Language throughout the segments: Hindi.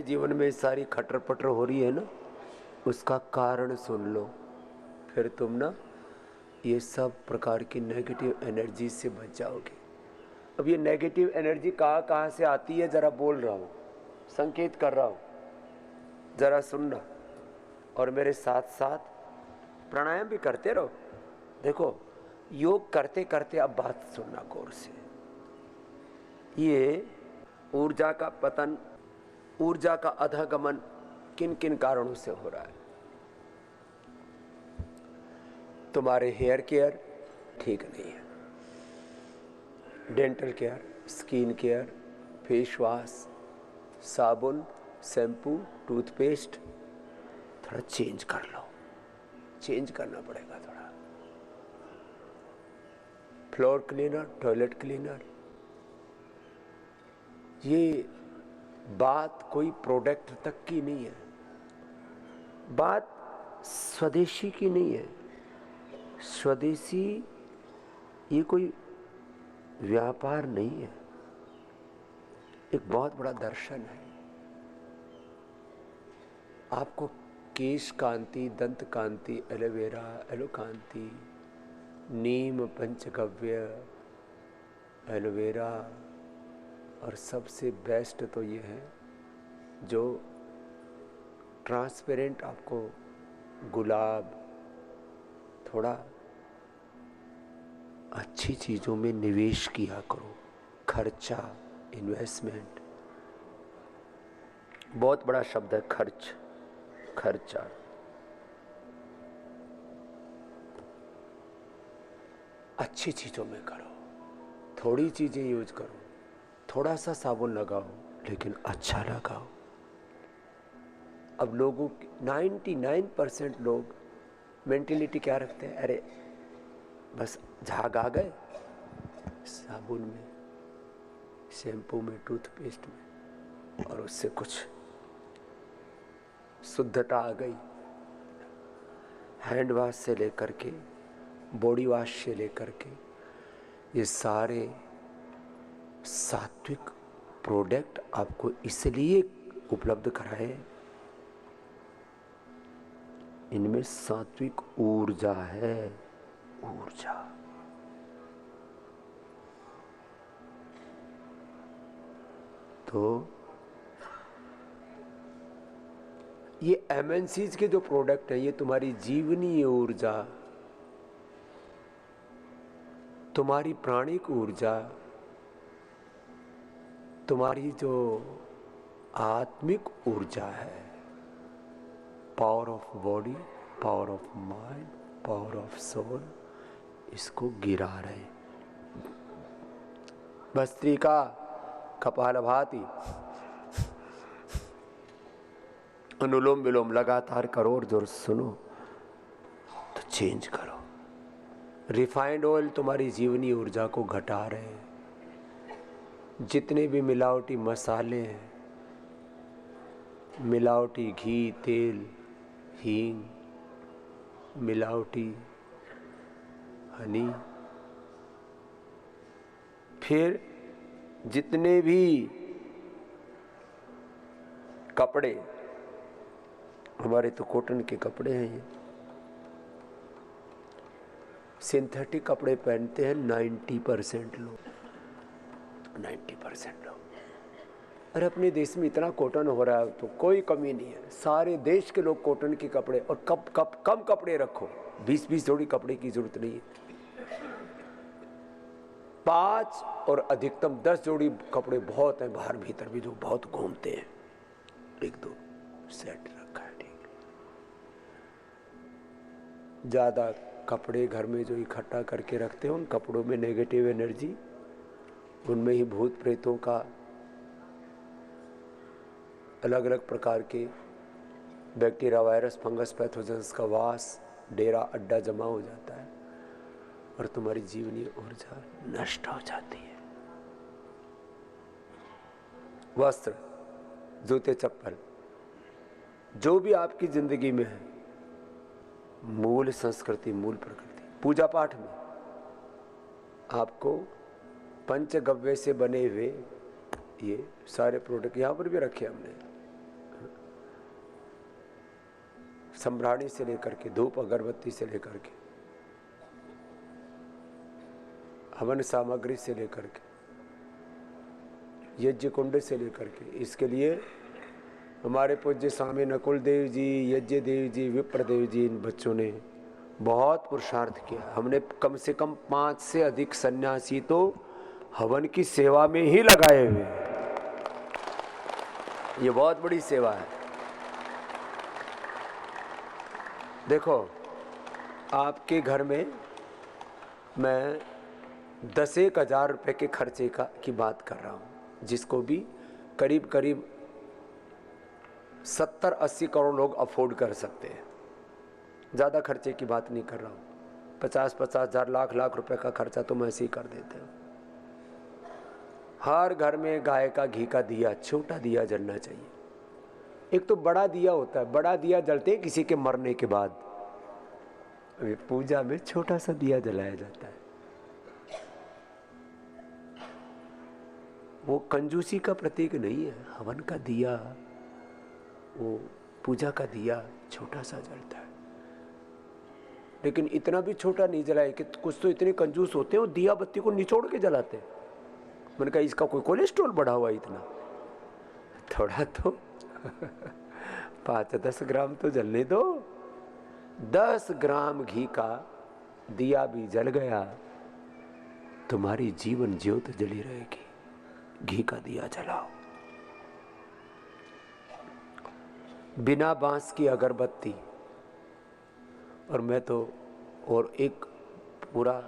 जीवन में सारी खटर पटर हो रही है ना, उसका कारण सुन लो, फिर तुम ना ये सब प्रकार की नेगेटिव एनर्जी से बच जाओगे। अब ये नेगेटिव एनर्जी कहाँ से आती है, जरा बोल रहा हूँ, संकेत कर रहा हूँ, जरा सुनना और मेरे साथ साथ प्राणायाम भी करते रहो। देखो, योग करते करते अब बात सुनना गौर से। ये ऊर्जा का पतन, ऊर्जा का अधगमन किन किन कारणों से हो रहा है। तुम्हारे हेयर केयर ठीक नहीं है, dental care, skin care, face wash, साबुन, शैम्पू, टूथपेस्ट थोड़ा चेंज कर लो, चेंज करना पड़ेगा थोड़ा। फ्लोर क्लीनर, टॉयलेट क्लीनर, ये बात कोई प्रोडक्ट तक की नहीं है, बात स्वदेशी की नहीं है। स्वदेशी ये कोई व्यापार नहीं है, एक बहुत बड़ा दर्शन है। आपको केश कांति, दंत कांति, एलोवेरा, एलोकांति, नीम, पंचगव्य, एलोवेरा, और सबसे बेस्ट तो ये है जो ट्रांसपेरेंट, आपको गुलाब। थोड़ा अच्छी चीज़ों में निवेश किया करो, खर्चा, इन्वेस्टमेंट, बहुत बड़ा शब्द है खर्च, खर्चा। अच्छी चीज़ों में करो, थोड़ी चीज़ें यूज करो, थोड़ा सा साबुन लगाओ लेकिन अच्छा लगाओ। अब लोगों की 99% लोग मेंटेलिटी क्या रखते हैं, अरे बस झाग आ गए साबुन में, शैम्पू में, टूथपेस्ट में, और उससे कुछ शुद्धता आ गई। हैंड वॉश से लेकर के, बॉडी वॉश से लेकर के, ये सारे सात्विक प्रोडक्ट आपको इसलिए उपलब्ध कराए, इनमें सात्विक ऊर्जा है, ऊर्जा। तो ये एमएनसीज के जो प्रोडक्ट है, ये तुम्हारी जीवनीय ऊर्जा, तुम्हारी प्राणिक ऊर्जा, तुम्हारी जो आत्मिक ऊर्जा है, power of body, power of mind, power of soul, इसको गिरा रहे। भस्त्रिका, कपालभाति, अनुलोम विलोम लगातार करो और जोर सुनो तो चेंज करो। रिफाइंड ऑयल तुम्हारी जीवनी ऊर्जा को घटा रहे हैं। जितने भी मिलावटी मसाले हैं, मिलावटी घी, तेल, हींग, मिलावटी हनी, फिर जितने भी कपड़े, हमारे तो कॉटन के कपड़े हैं, ये सिंथेटिक कपड़े पहनते हैं 90% लोग, 90% लोग। अरे अपने देश में इतना कॉटन हो रहा है तो कोई कमी नहीं है, सारे देश के लोग कॉटन के कपड़े, और कम कपड़े रखो, 20-20 जोड़ी कपड़े की जरूरत नहीं है, 5 और अधिकतम 10 जोड़ी कपड़े बहुत हैं, बाहर भीतर भी जो बहुत घूमते हैं, 1-2 सेट रखा है, ठीक। ज्यादा कपड़े घर में जो इकट्ठा करके रखते हैं, उन कपड़ों में नेगेटिव एनर्जी, उनमें ही भूत प्रेतों का, अलग अलग प्रकार के बैक्टीरिया, वायरस, फंगस, पैथोजेंस का वास, डेरा, अड्डा जमा हो जाता है और तुम्हारी जीवनी ऊर्जा नष्ट हो जाती है। वस्त्र, जूते, चप्पल, जो भी आपकी जिंदगी में है, मूल संस्कृति, मूल प्रकृति। पूजा पाठ में आपको पंचगव्य से बने हुए ये सारे प्रोडक्ट यहाँ पर भी रखे हमने, संभ्राणी से लेकर के, धूप अगरबत्ती से लेकर के, हवन सामग्री से लेकर के, यज्ञ कुंड से लेकर के, इसके लिए हमारे पूज्य स्वामी नकुल देव जी, यज्ञ देव जी, विप्रदेव जी, इन बच्चों ने बहुत पुरुषार्थ किया। हमने कम से कम 5 से अधिक सन्यासी तो हवन की सेवा में ही लगाए हुए। ये बहुत बड़ी सेवा है। देखो, आपके घर में मैं 10-1 हज़ार रुपये के खर्चे की बात कर रहा हूँ, जिसको भी करीब करीब 70-80 करोड़ लोग अफोर्ड कर सकते हैं। ज़्यादा खर्चे की बात नहीं कर रहा हूँ। 50-50 हज़ार, लाख रुपए का खर्चा तो मैं ऐसे ही कर देते हैं। हर घर में गाय का घी का दिया, छोटा दिया जलना चाहिए। एक तो बड़ा दिया होता है, बड़ा दिया जलते हैं किसी के मरने के बाद, पूजा में छोटा सा दिया जलाया जाता है। वो कंजूसी का प्रतीक नहीं है। हवन का दिया, वो पूजा का दिया छोटा सा जलता है, लेकिन इतना भी छोटा नहीं जलाए कि कुछ तो इतने कंजूस होते हैं वो दिया बत्ती को निचोड़ के जलाते हैं। मैंने कहा इसका कोई कोलेस्ट्रॉल बढ़ा हुआ इतना, थोड़ा तो 5-10 ग्राम तो जलने दो। 10 ग्राम घी का दिया भी जल गया, तुम्हारी जीवन ज्योत जली रहेगी। घी का दिया जलाओ। बिना बांस की अगरबत्ती, और मैं तो, और एक पूरा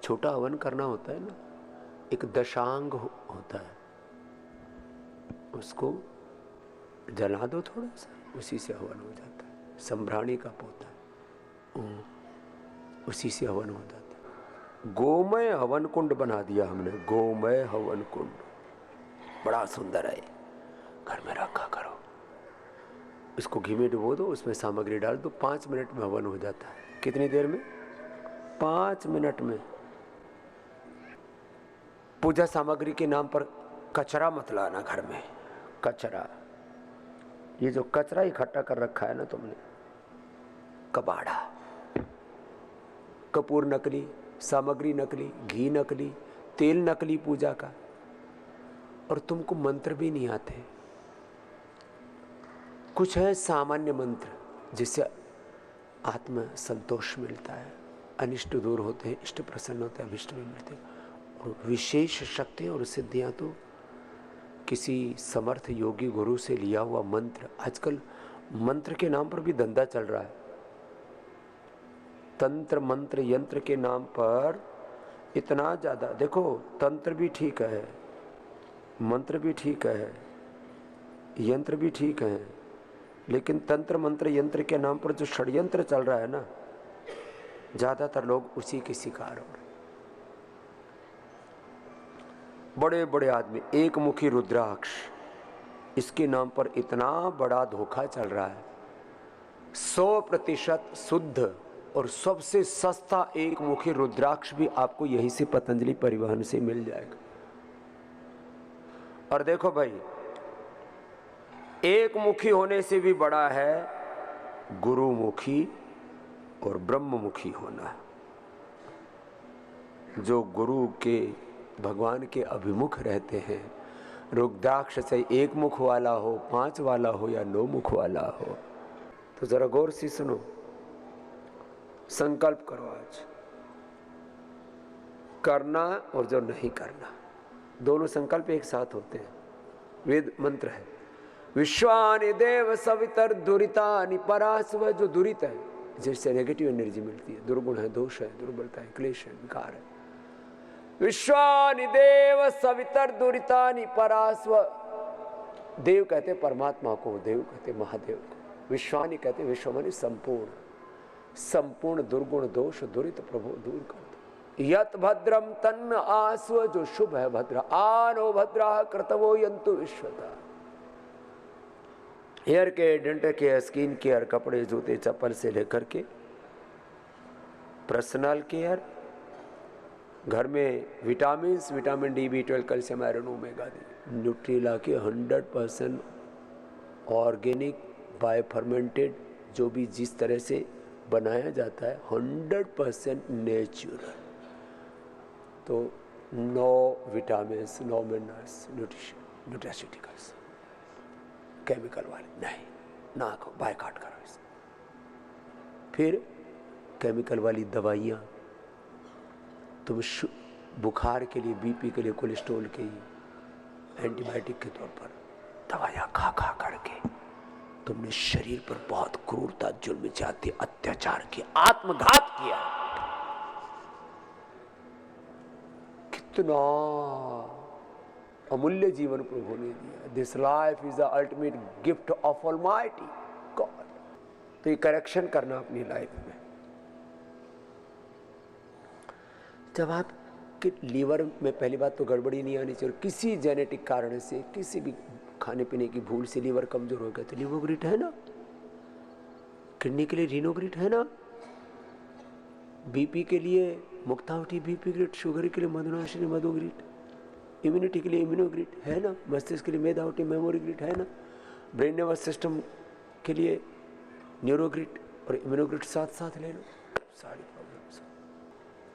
छोटा हवन करना होता है ना, एक दशांग होता है, उसको जला दो थोड़ा सा, उसी से हवन हो जाता है। संभ्राणी का पोता, उसी से हवन हो जाता है। गोमय हवन कुंड बना दिया हमने, गोमय हवन कुंड बड़ा सुंदर है, घर में रखा करो। इसको घी में डुबो दो, उसमें सामग्री डाल दो, 5 मिनट में हवन हो जाता है। कितनी देर में? 5 मिनट में। पूजा सामग्री के नाम पर कचरा मत लाना घर में। कचरा, ये जो कचरा इकट्ठा कर रखा है ना तुमने, कबाड़ा, कपूर नकली, सामग्री नकली, घी नकली, तेल नकली पूजा का, और तुमको मंत्र भी नहीं आते। कुछ है सामान्य मंत्र जिससे आत्म संतोष मिलता है, अनिष्ट दूर होते हैं, इष्ट प्रसन्न होते हैं, अभिष्ट भी मिलते हैं। और विशेष शक्ति और सिद्धियां तो किसी समर्थ योगी गुरु से लिया हुआ मंत्र। आजकल मंत्र के नाम पर भी धंधा चल रहा है। तंत्र मंत्र यंत्र के नाम पर इतना ज्यादा, देखो तंत्र भी ठीक है, मंत्र भी ठीक है, यंत्र भी ठीक है, लेकिन तंत्र मंत्र यंत्र के नाम पर जो षड्यंत्र चल रहा है ना, ज्यादातर लोग उसी के शिकार हो रहे। बड़े बड़े आदमी, एक मुखी रुद्राक्ष, इसके नाम पर इतना बड़ा धोखा चल रहा है। 100% शुद्ध और सबसे सस्ता एक मुखी रुद्राक्ष भी आपको यहीं से पतंजलि परिवहन से मिल जाएगा। और देखो भाई, एक मुखी होने से भी बड़ा है गुरुमुखी और ब्रह्ममुखी होना। जो गुरु के, भगवान के अभिमुख रहते हैं, रुद्राक्ष से 1 मुख वाला हो, 5 वाला हो या 9 मुख वाला हो, तो जरा गौर से सुनो, संकल्प करो आज करना और जो नहीं करना, दोनों संकल्प एक साथ होते हैं। वेद मंत्र है, विश्वानि देव सवितर दुरितानि परास्व। जो दुरित है, जिससे नेगेटिव एनर्जी मिलती है, दुर्गुण है, दोष है, दुर्बलता है, क्लेश है, विकार है। विश्वानि देव सवितर दुरितानि परास्व। देव कहते परमात्मा को, देव कहते महादेव को, विश्वानि कहते विश्व माने संपूर्ण, संपूर्ण दुर्गुण दोष दुरित प्रभु दूर कर दो। यत भद्रम तन्न आस्व। जो शुभ है भद्र, आनो भद्रा कृतवो यंतु विश्वता। हेयर के, डेंटल केयर, स्किन केयर, कपड़े जूते चप्पल से लेकर के पर्सनल केयर, घर में vitamins, vitamin D, B12, calcium, iron, omega 3, Nutrela के 100% ऑर्गेनिक बाय फर्मेंटेड जो भी जिस तरह से बनाया जाता है 100% नेचुरल। तो no vitamins, no minerals, nutraceuticals, chemical वाले नहीं, ना खाओ, बायकॉट करो इसे। फिर केमिकल वाली दवाइयाँ तुम बुखार के लिए, बीपी के लिए, कोलेस्ट्रॉल के लिए एंटीबायोटिक के तौर पर दवाइयाँ खा खा करके तुमने शरीर पर बहुत क्रूरता, जुल्म, जाति, अत्याचार किया, आत्मघात किया। कितना अमूल्य जीवन प्रभु ने दिया। This life is the ultimate gift of almighty God. तो ये करेक्शन करना अपनी लाइफ में। जब आपके लीवर में पहली बात तो गड़बड़ी नहीं आनी चाहिए, किसी जेनेटिक कारण से, किसी भी खाने पीने की भूल से लीवर कमजोर हो गया तो लिवोग्रिट है ना, किडनी के लिए रीनोग्रिट है ना, बीपी के लिए मुक्तावटी बीपी ग्रिट, शुगर के लिए मधुनाशिनी मधुग्रिट, इम्यूनिटी के लिए इम्यूनोग्रिट है ना, मस्तिष्क के लिए मेधावटी मेमोरी ग्रिट है ना, ब्रेन नर्वस सिस्टम के लिए न्यूरोग्रिट और इम्यूनोग्रिट साथ साथ ले लो, सारी प्रॉब्लम्स।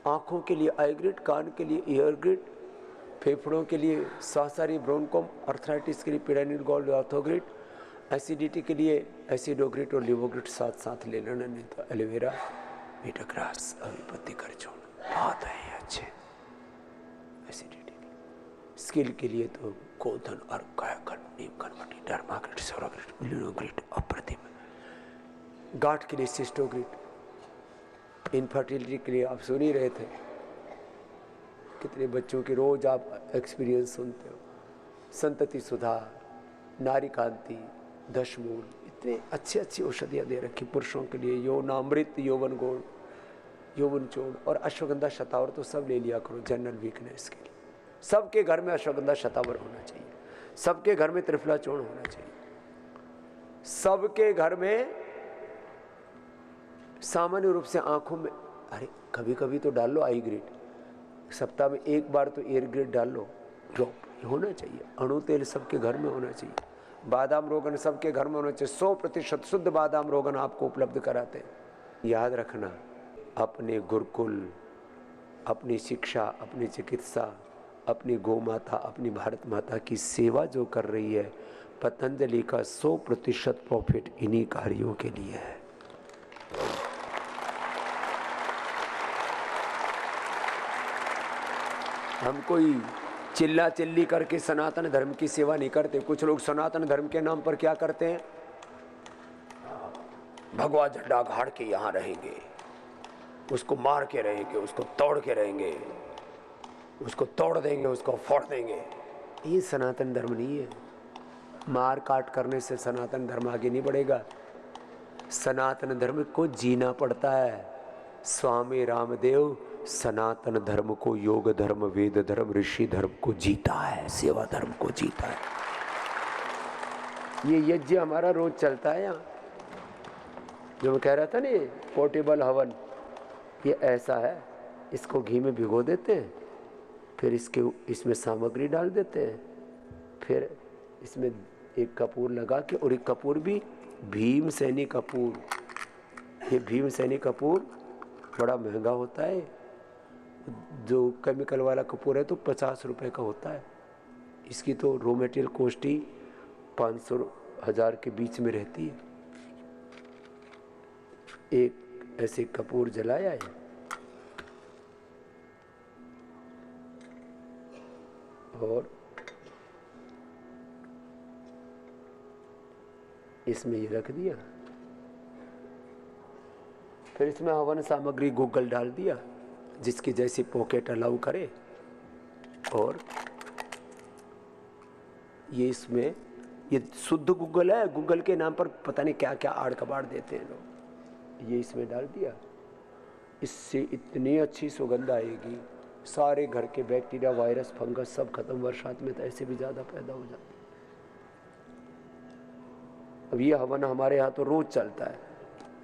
आँखों के लिए आई ग्रिट, कान के लिए ईयर ग्रिट, फेफड़ों के लिए सासारी ब्रोनकोम, अर्थराइटिस के लिए पिरानिल गोल्ड ऑर्थोग्रिट, एसिडिटी के लिए एसिडोग्रिट और लिवोग्रिट साथ साथ ले लेना, नहीं तो एलोवेरा, वीटाग्रास, अभिपत्ति करचूर्ण बहुत है अच्छे एसिडिटी के। स्किल के लिए तो गोधन और कायाकल्प, नीमकन मटी, डर्माग्रिट, सोराग्रिट, लिनोग्रिट, अप्रतिम। गांठ के लिए सिस्टोग्रिट। इनफर्टिलिटी के लिए आप सुन ही रहे थे, कितने बच्चों के रोज आप एक्सपीरियंस सुनते हो। संतति सुधार, नारी कांति, दशमूल, इतने अच्छी अच्छी औषधियाँ दे रखी पुरुषों के लिए। यौनामृत, यौवन गोल्ड, यौवन चूर्ण और अश्वगंधा शतावर तो सब ले लिया करो जनरल वीकनेस के लिए। सबके घर में अश्वगंधा शतावर होना चाहिए, सबके घर में त्रिफला चूर्ण होना चाहिए, सबके घर में सामान्य रूप से आंखों में, अरे कभी कभी तो डाल लो आई ग्रेड, सप्ताह में एक बार तो एयर ग्रेड डाल लो, ड्रॉप होना चाहिए। अणु तेल सबके घर में होना चाहिए, बादाम रोगन सबके घर में होना चाहिए। 100% शुद्ध बादाम रोगन आपको उपलब्ध कराते हैं। याद रखना, अपने गुरुकुल, अपनी शिक्षा, अपनी चिकित्सा, अपनी गौ माता, अपनी भारत माता की सेवा जो कर रही है, पतंजलि का 100% प्रॉफिट इन्हीं कार्यों के लिए है। हम कोई चिल्ला चिल्ली करके सनातन धर्म की सेवा नहीं करते। कुछ लोग सनातन धर्म के नाम पर क्या करते हैं, भगवा झंडा गाड़ के यहाँ रहेंगे, उसको मार के रहेंगे, उसको तोड़ के रहेंगे, उसको तोड़ देंगे, उसको फोड़ देंगे। ये सनातन धर्म नहीं है। मार काट करने से सनातन धर्म आगे नहीं बढ़ेगा। सनातन धर्म को जीना पड़ता है। स्वामी रामदेव सनातन धर्म को, योग धर्म, वेद धर्म, ऋषि धर्म को जीता है, सेवा धर्म को जीता है। ये यज्ञ हमारा रोज चलता है यहाँ, जो मैं कह रहा था ना, पोर्टेबल हवन, ये ऐसा है। इसको घी में भिगो देते हैं, फिर इसमें सामग्री डाल देते हैं, फिर इसमें एक कपूर लगा के, और एक कपूर भी भीमसेनी कपूर। ये भीमसेनी कपूर बड़ा महंगा होता है। जो केमिकल वाला कपूर है तो 50 रुपए का होता है। इसकी तो रॉ मटेरियल कॉस्ट ही 500-1000 के बीच में रहती है। एक ऐसे कपूर जलाया है, और इसमें ये रख दिया, फिर इसमें हवन सामग्री गूगल डाल दिया, जिसकी जैसी पॉकेट अलाउ करे, और ये इसमें, ये शुद्ध गूगल है, गूगल के नाम पर पता नहीं क्या क्या आड़ कबाड़ देते हैं लोग। ये इसमें डाल दिया, इससे इतनी अच्छी सुगंध आएगी, सारे घर के बैक्टीरिया, वायरस, फंगस सब खत्म। बरसात में तो ऐसे भी ज़्यादा पैदा हो जाते। अब ये हवन हमारे यहाँ तो रोज चलता है,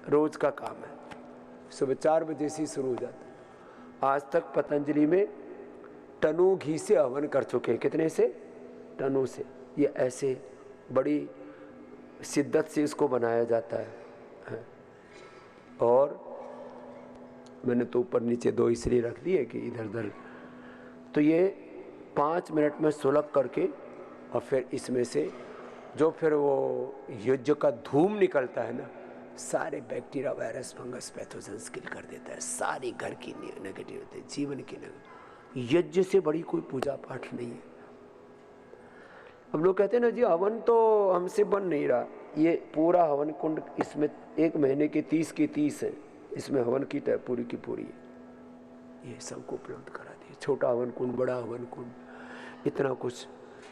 रोज का काम है। सुबह 4 बजे से शुरू हो जाता है। आज तक पतंजलि में टनों घी से हवन कर चुके हैं। कितने से? टनों से। ये ऐसे बड़ी शिद्दत से इसको बनाया जाता है। है। और मैंने तो ऊपर नीचे 2 इसलिए रख दिए कि इधर उधर, तो ये 5 मिनट में सुलग करके और फिर इसमें से जो फिर वो यज्ञ का धूम निकलता है ना, सारे बैक्टीरिया, वायरस, फंगस, पैथोजेंस किल कर देता है, सारी घर की नेगेटिव होते हैं, जीवन की नेगेटिव। यज्ञ से बड़ी कोई पूजा पाठ नहीं है। हम लोग कहते हैं ना जी हवन तो हमसे बन नहीं रहा, ये पूरा हवन कुंड, इसमें 1 महीने के 30 की 30 है, इसमें हवन की पूरी की पूरी है। ये सबको उपलब्ध करा दिया, छोटा हवन कुंड, बड़ा हवन कुंड, इतना कुछ।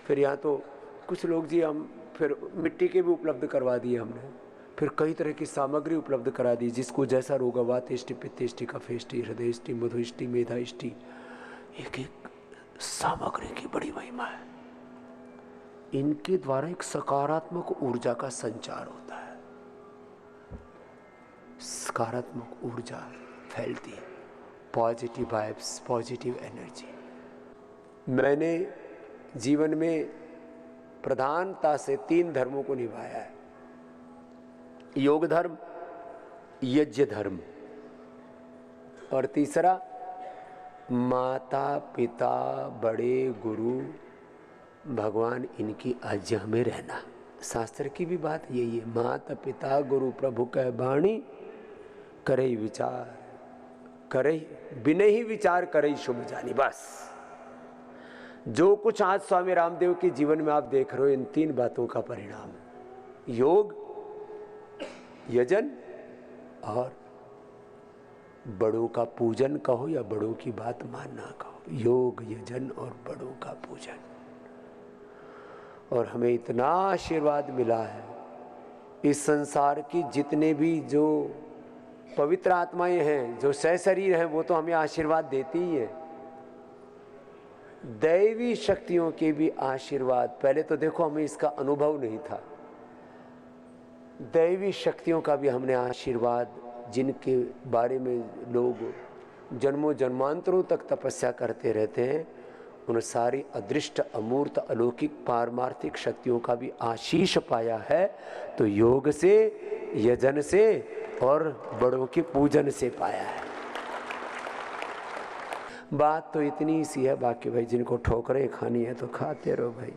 फिर यहाँ तो कुछ लोग जी हम फिर मिट्टी के भी उपलब्ध करवा दिए हमने, फिर कई तरह की सामग्री उपलब्ध करा दी, जिसको जैसा रोग, वातेष्टि, पित्तेष्टि, कफेष्टि, हृदयष्टि, मधुष्टि, मेधाष्टि, एक एक सामग्री की बड़ी महिमा है। इनके द्वारा एक सकारात्मक ऊर्जा का संचार होता है, सकारात्मक ऊर्जा फैलती है, पॉजिटिव वाइब्स, पॉजिटिव एनर्जी। मैंने जीवन में प्रधानता से 3 धर्मों को निभाया है, योग धर्म, यज्ञ धर्म, और तीसरा माता पिता, बड़े गुरु, भगवान, इनकी आज्ञा में रहना। शास्त्र की भी बात यही है, माता पिता गुरु प्रभु कह बाणी, करे विचार, करे बिना ही विचार करे शुभ जानी। बस जो कुछ आज स्वामी रामदेव के जीवन में आप देख रहे हो, इन 3 बातों का परिणाम है। योग, यजन और बड़ों का पूजन कहो या बड़ों की बात मानना कहो, योग, यजन और बड़ों का पूजन। और हमें इतना आशीर्वाद मिला है, इस संसार की जितने भी जो पवित्र आत्माएं हैं, जो सहशरीर हैं, वो तो हमें आशीर्वाद देती ही हैं। दैवी शक्तियों के भी आशीर्वाद, पहले तो देखो हमें इसका अनुभव नहीं था, दैवी शक्तियों का भी हमने आशीर्वाद, जिनके बारे में लोग जन्मों जन्मांतरों तक तपस्या करते रहते हैं, उन सारी अदृष्ट, अमूर्त, अलौकिक, पारमार्थिक शक्तियों का भी आशीष पाया है। तो योग से, यजन से और बड़ों के पूजन से पाया है। बात तो इतनी सी है, बाकी भाई जिनको ठोकरें खानी है तो खाते रहो भाई।